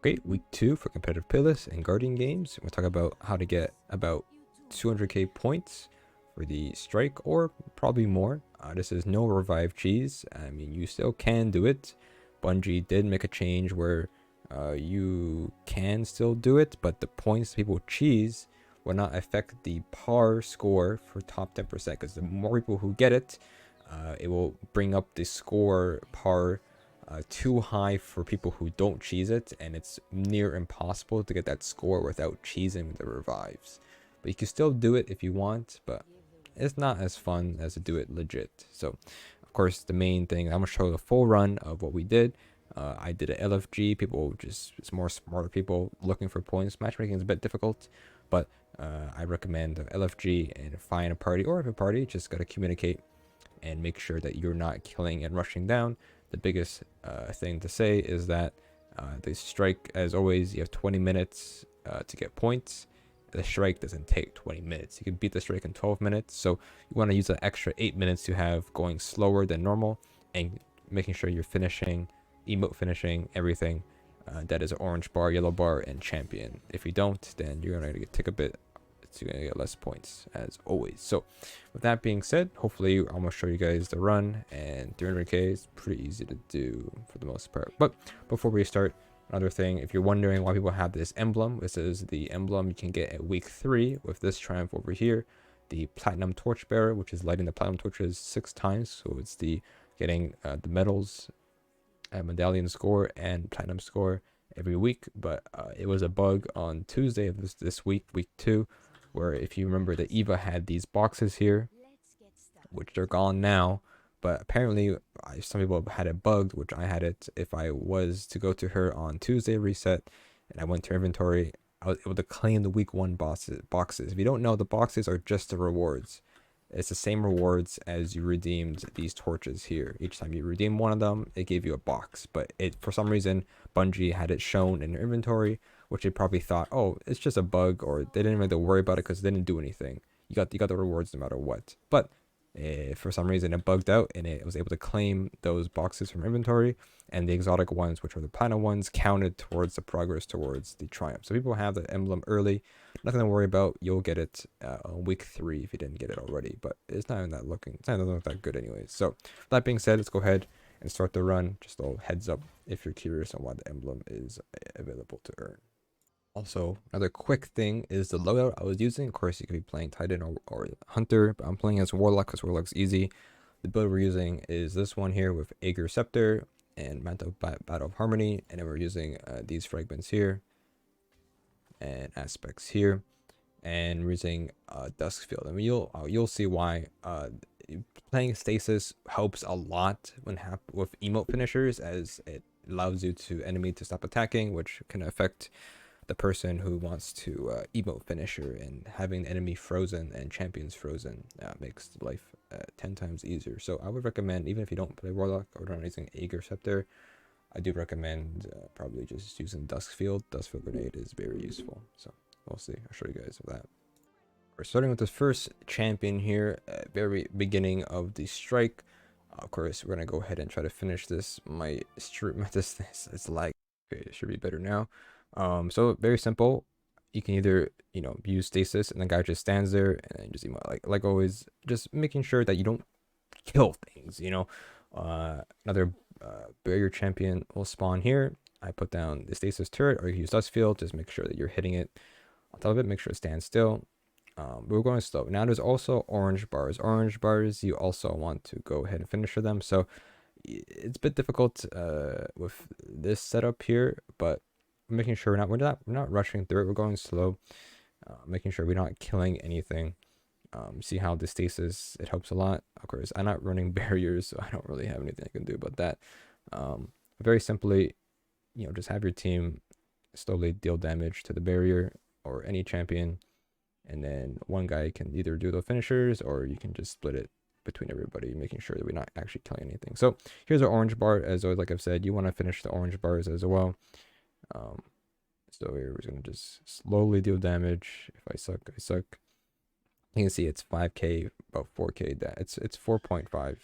Okay, week 2 for competitive playlist and guardian games. We'll talk about how to get about 200k points for the strike, or probably more. This is no revive cheese. I mean, you still can do it. Bungie did make a change where you can still do it, but the points people cheese will not affect the par score for top 10%, because the more people who get it, it will bring up the score par too high for people who don't cheese it, and it's near impossible to get that score without cheesing with the revives. But you can still do it if you want, but it's not as fun as to do it legit. So of course, the main thing, I'm gonna show the full run of what we did. I did an LFG. People just, it's more smarter people looking for points. Matchmaking is a bit difficult, but I recommend LFG and find a party, or if a party, just gotta communicate and make sure that you're not killing and rushing down. The biggest thing to say is that the strike, as always, you have 20 minutes to get points. The strike doesn't take 20 minutes. You can beat the strike in 12 minutes. So you want to use the extra 8 minutes you have going slower than normal and making sure you're finishing, emote finishing everything that is orange bar, yellow bar, and champion. If you don't, then you're going to take a bit. You're gonna get less points as always. So with that being said, hopefully I'm gonna show you guys the run, and 300k is pretty easy to do for the most part. But before we start, another thing, if you're wondering why people have this emblem, this is the emblem you can get at week 3 with this triumph over here, the platinum torchbearer, which is lighting the platinum torches 6 times. So it's the getting the medals, medallion score, and platinum score every week. But it was a bug on Tuesday of this week, week 2, where, if you remember, the Eva had these boxes here, which they're gone now. But apparently some people had it bugged, which I had it. If I was to go to her on Tuesday reset and I went to her inventory, I was able to claim the week 1 boxes. If you don't know, the boxes are just the rewards. It's the same rewards as you redeemed these torches here. Each time you redeem one of them, it gave you a box. But it, for some reason, Bungie had it shown in their inventory, which they probably thought, oh, it's just a bug, or they didn't really worry about it because they didn't do anything. You got the rewards no matter what. But for some reason, it bugged out, and it was able to claim those boxes from inventory, and the exotic ones, which are the platinum ones, counted towards the progress towards the triumph. So people have the emblem early. Nothing to worry about. You'll get it on week 3 if you didn't get it already, but it's not even that looking. It's not look that good anyways. So that being said, let's go ahead and start the run. Just a little heads up if you're curious on why the emblem is available to earn. Also, another quick thing is the loadout I was using. Of course, you could be playing Titan or Hunter, but I'm playing as Warlock because Warlock's easy. The build we're using is this one here with A Good Scepter and Mantle Battle of Harmony, and then we're using these fragments here and aspects here, and we're using Duskfield. I mean, you'll see why playing Stasis helps a lot when with emote finishers, as it allows you to enemy to stop attacking, which can affect the person who wants to emote finisher, and having the enemy frozen and champions frozen makes life 10 times easier. So I would recommend, even if you don't play Warlock or not using Aegir Scepter, I do recommend probably just using Duskfield. Duskfield Grenade is very useful. So we'll see. I'll show you guys that. We're starting with the first champion here at very beginning of the strike. Of course, we're gonna go ahead and try to finish this. My stream, it's lag. Okay, it should be better now. So very simple. You can either, use stasis and the guy just stands there and then just like always, just making sure that you don't kill things. Another barrier champion will spawn here. I put down the stasis turret, or you use Dustfield. Just make sure that you're hitting it on top of it. Make sure it stands still. We're going slow. Now there's also orange bars. Orange bars, you also want to go ahead and finish them. So it's a bit difficult with this setup here, but making sure we're not rushing through it. We're going slow, making sure we're not killing anything. See how the stasis, it helps a lot. Of course, I'm not running barriers, so I don't really have anything I can do about that. Very simply, just have your team slowly deal damage to the barrier or any champion, and then one guy can either do the finishers, or you can just split it between everybody, making sure that we're not actually killing anything. So here's our orange bar. As always, like I've said, you want to finish the orange bars as well. So here we're gonna just slowly deal damage. If I suck, I suck. You can see it's 5k, about 4k. That it's 4.5,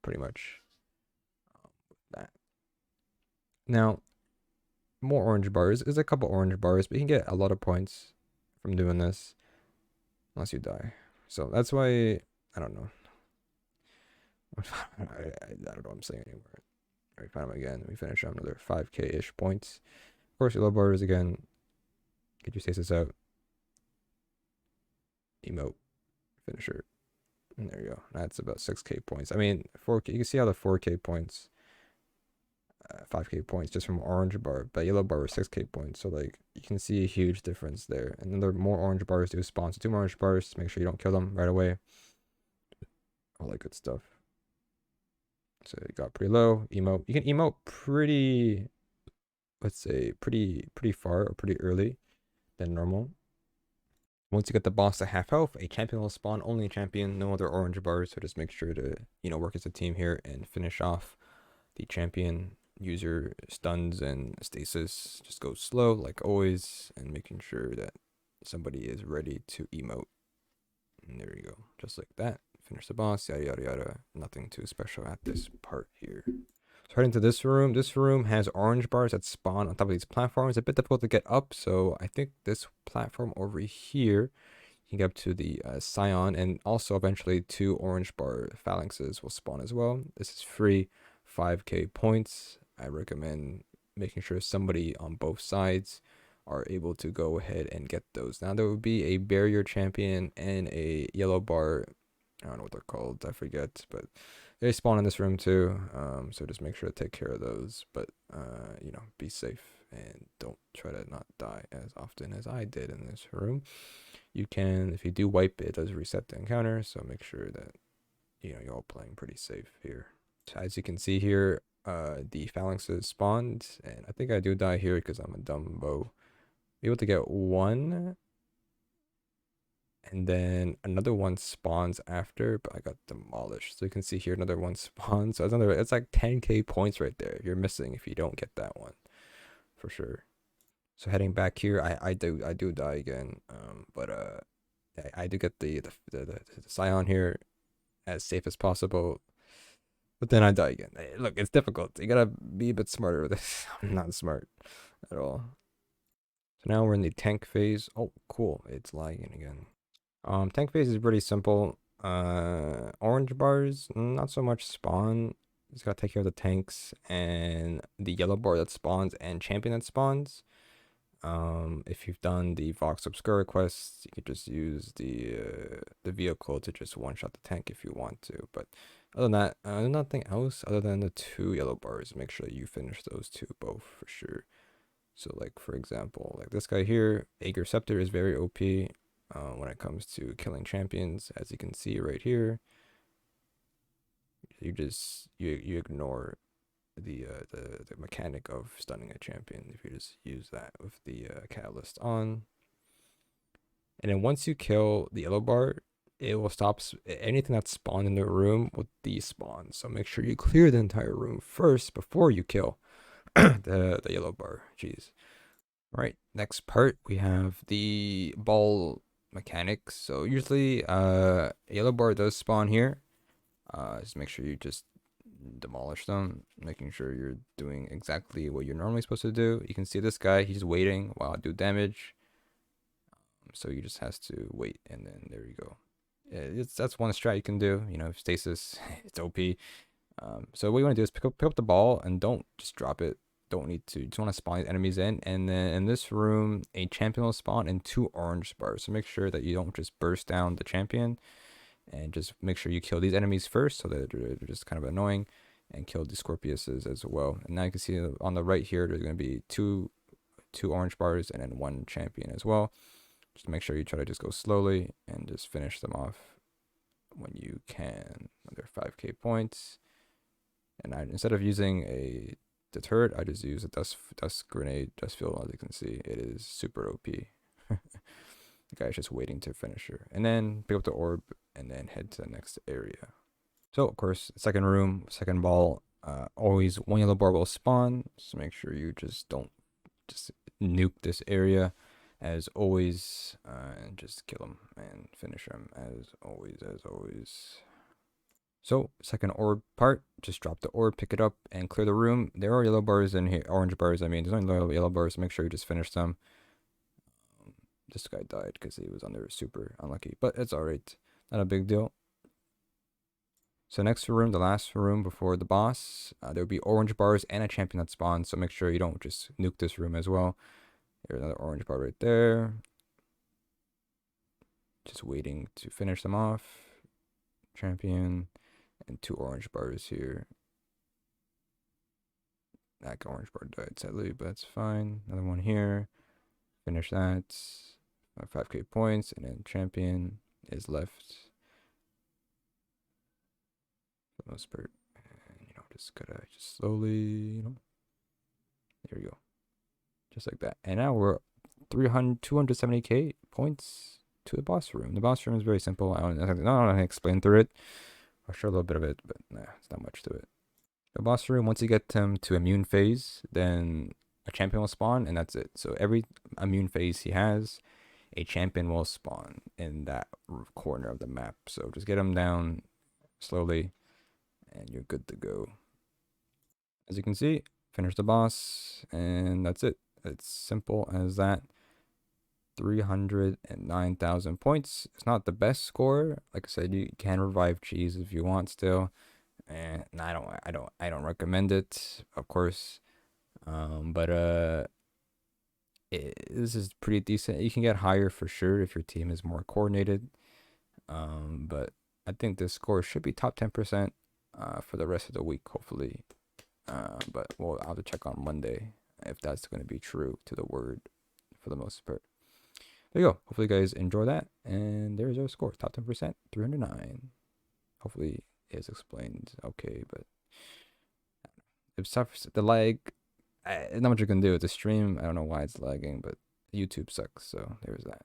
pretty much. That. Now, more orange bars. There's a couple orange bars, but you can get a lot of points from doing this unless you die. So that's why I don't know. I don't know what I'm saying anymore. All right, find them again. We finish on another 5k-ish points. Of course, your low bars again. Get your stasis out. Emote. Finisher. And there you go. That's about 6k points. I mean, 4k. You can see how the 4k points, 5k points just from orange bar, but yellow bar was 6k points. So like you can see a huge difference there. And then there are more orange bars do spawn. So 2 more orange bars. Make sure you don't kill them right away. All that good stuff. So you got pretty low emote. You can emote pretty, let's say pretty far or pretty early than normal. Once you get the boss to half health, a champion will spawn. Only a champion, no other orange bars. So just make sure to, work as a team here and finish off the champion. User stuns and stasis. Just go slow like always and making sure that somebody is ready to emote. And there you go. Just like that. Finish the boss, yada yada yada. Nothing too special at this part here. So heading to this room. This room has orange bars that spawn on top of these platforms. A bit difficult to get up, so I think this platform over here, you can get up to the Scion, and also eventually 2 orange bar phalanxes will spawn as well. This is free, 5k points. I recommend making sure somebody on both sides are able to go ahead and get those. Now there will be a barrier champion and a yellow bar. I don't know what they're called. I forget, but they spawn in this room too. So just make sure to take care of those. But be safe and don't try to not die as often as I did in this room. You can, if you do wipe, it does reset the encounter. So make sure that you're all playing pretty safe here. So as you can see here, the phalanxes spawned, and I think I do die here because I'm a dumbo. Be able to get one, and then another one spawns after, but I got demolished. So you can see here another one spawns. So it's like 10k points right there. You're missing if you don't get that one, for sure. So heading back here, I do die again. But I do get the Scion here as safe as possible. But then I die again. Look, it's difficult. You gotta be a bit smarter with this. I'm not smart at all. So now we're in the tank phase. Oh, cool. It's lagging again. Tank phase is pretty simple. Orange bars, not so much spawn. Just gotta take care of the tanks and the yellow bar that spawns and champion that spawns. If you've done the Vox Obscura quests, you could just use the vehicle to just one-shot the tank if you want to. But other than that, nothing else other than the 2 yellow bars. Make sure you finish those 2 both for sure. So like for example, like this guy here, Aegir Scepter is very OP when it comes to killing champions. As you can see right here, you ignore the mechanic of stunning a champion if you just use that with the catalyst on. And then once you kill the yellow bar, it will stop anything that's spawned in the room will despawn. So make sure you clear the entire room first before you kill the yellow bar. Jeez. All right, next part we have the ball mechanics. So usually a yellow bar does spawn here. Just make sure you just demolish them, making sure you're doing exactly what you're normally supposed to do. You can see this guy, he's waiting while I do damage. So you just has to wait, and then there you go. Yeah, that's one strat you can do. Stasis, it's OP. So what you want to do is pick up the ball and don't just drop it. Don't need to. Just want to spawn these enemies in, and then in this room, a champion will spawn and 2 orange bars. So make sure that you don't just burst down the champion, and just make sure you kill these enemies first, so that they're just kind of annoying, and kill the Scorpiuses as well. And now you can see on the right here, there's going to be two orange bars and then 1 champion as well. Just make sure you try to just go slowly and just finish them off when you can. Another 5k points. And instead of using the turret, I just use a dust grenade, dust field. As you can see, it is super OP. The guy's just waiting to finish her. And then pick up the orb and then head to the next area. So of course, second room, second ball, always 1 yellow bar will spawn. So make sure you just don't just nuke this area as always, and just kill him and finish him as always. So, second orb part, just drop the orb, pick it up, and clear the room. There are yellow bars in here, orange bars, I mean. There's only yellow bars, so make sure you just finish them. This guy died because he was under super unlucky, but it's alright. Not a big deal. So next room, the last room before the boss, there will be orange bars and a champion that spawns, so make sure you don't just nuke this room as well. There's another orange bar right there. Just waiting to finish them off. Champion and 2 orange bars here. That orange bar died sadly, but that's fine. Another one here. Finish that. 5k points, and then champion is left for the most part. And, just gotta just slowly, there we go. Just like that. And now we're 270k points to the boss room. The boss room is very simple. I don't know how to explain through it. I'll show a little bit of it, but nah, it's not much to it. The boss room, once you get him to immune phase, then a champion will spawn, and that's it. So every immune phase he has, a champion will spawn in that corner of the map. So just get him down slowly, and you're good to go. As you can see, finish the boss, and that's it. It's simple as that. 309,000 points. It's not the best score. Like I said, you can revive cheese if you want still. And I don't recommend it, of course. But this is pretty decent. You can get higher for sure if your team is more coordinated. But I think this score should be top 10% for the rest of the week, hopefully. But I'll have to check on Monday if that's going to be true to the word for the most part. There you go. Hopefully you guys enjoy that. And there's our score. Top 10%, 309. Hopefully it is explained okay, but if suffers the lag, not much you can do. It's a stream. I don't know why it's lagging, but YouTube sucks. So there's that.